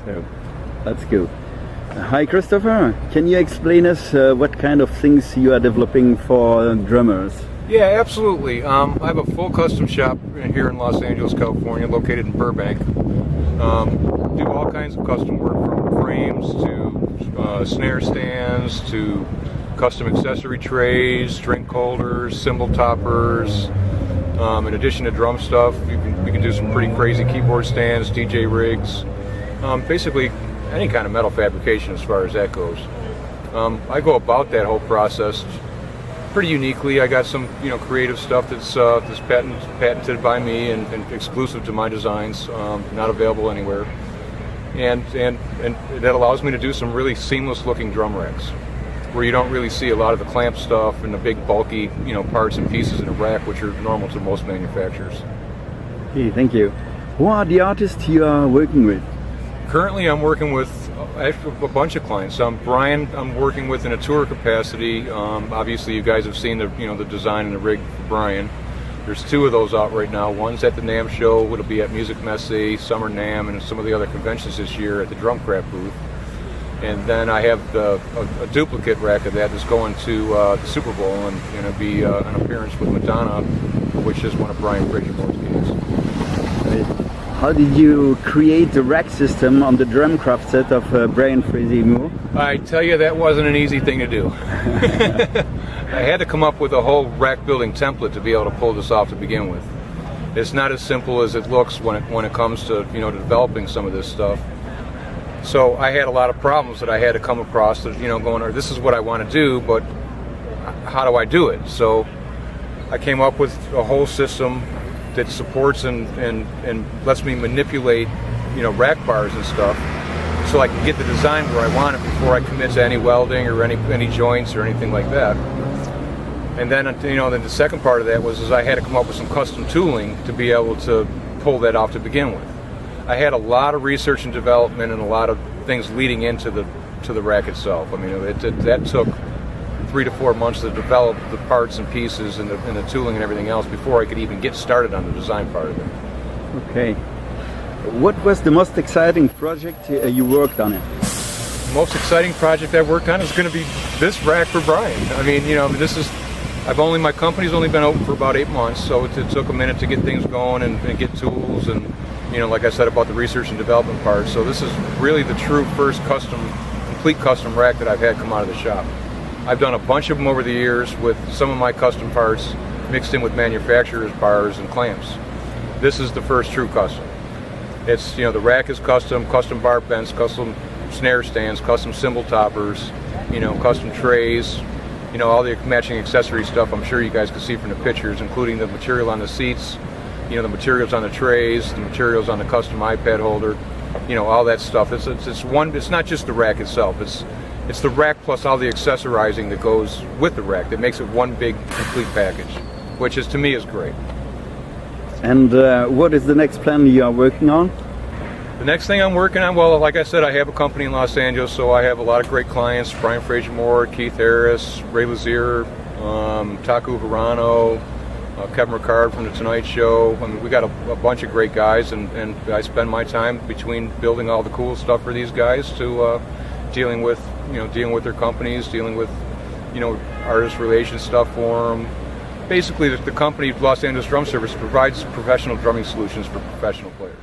So that's good. Hi Christopher, can you explain us what kind of things you are developing for drummers? Yeah, absolutely. I have a full custom shop here in Los Angeles, California, located in Burbank. Do all kinds of custom work, from frames to snare stands to custom accessory trays, drink holders, cymbal toppers. In addition to drum stuff, we can do some pretty crazy keyboard stands, DJ rigs, basically any kind of metal fabrication as far as that goes. I go about that whole process pretty uniquely. I got some creative stuff that's patented by me and exclusive to my designs, not available anywhere. And that allows me to do some really seamless looking drum racks, where you don't really see a lot of the clamp stuff and the big bulky parts and pieces in a rack, which are normal to most manufacturers. Okay, thank you. Who are the artists you are working with? Currently I'm working with actually a bunch of clients. Brian I'm working with in a tour capacity. Obviously you guys have seen the design and the rig for Brian. There's two of those out right now. One's at the NAMM show, it'll be at Music Messe, Summer NAMM, and some of the other conventions this year at the DrumCraft booth. And then I have a duplicate rack of that that's going to the Super Bowl, and going to be an appearance with Madonna, which is one of Brian Fraser's games. How did you create the rack system on the DrumCraft set of Brian Fraser? I tell you, that wasn't an easy thing to do. I had to come up with a whole rack building template to be able to pull this off to begin with. It's not as simple as it looks when it comes to to developing some of this stuff. So I had a lot of problems that I had to come across that, going, this is what I want to do, but how do I do it? So I came up with a whole system that supports and lets me manipulate, rack bars and stuff, so I can get the design where I want it before I commit to any welding or any joints or anything like that. And then, then the second part of that was I had to come up with some custom tooling to be able to pull that off to begin with. I had a lot of research and development and a lot of things leading into the rack itself. I mean, that took 3 to 4 months to develop the parts and pieces and the tooling and everything else before I could even get started on the design part of it. Okay. What was the most exciting project you worked on it? The most exciting project I worked on is going to be this rack for Brian. I mean, my company's only been open for about 8 months, so it took a minute to get things going and get tools and, like I said about the research and development part. So this is really the true first complete custom rack that I've had come out of the shop. I've done a bunch of them over the years with some of my custom parts mixed in with manufacturers' bars and clamps. This is the first true custom. It's, the rack is custom bar bends, custom snare stands, custom cymbal toppers, custom trays, all the matching accessory stuff I'm sure you guys can see from the pictures, including the material on the seats, the materials on the trays, the materials on the custom iPad holder, all that stuff. It's not just the rack itself. It's the rack plus all the accessorizing that goes with the rack that makes it one big complete package, which to me is great. And what is the next plan you are working on? The next thing I'm working on, well, like I said, I have a company in Los Angeles, so I have a lot of great clients: Brian Fraser, Keith Harris, Ray Lazier, Taku Hirano, Kevin Ricard from The Tonight Show. I mean, we got a bunch of great guys, and I spend my time between building all the cool stuff for these guys to dealing with their companies, dealing with artist relations stuff for them. Basically, the company Los Angeles Drum Service provides professional drumming solutions for professional players.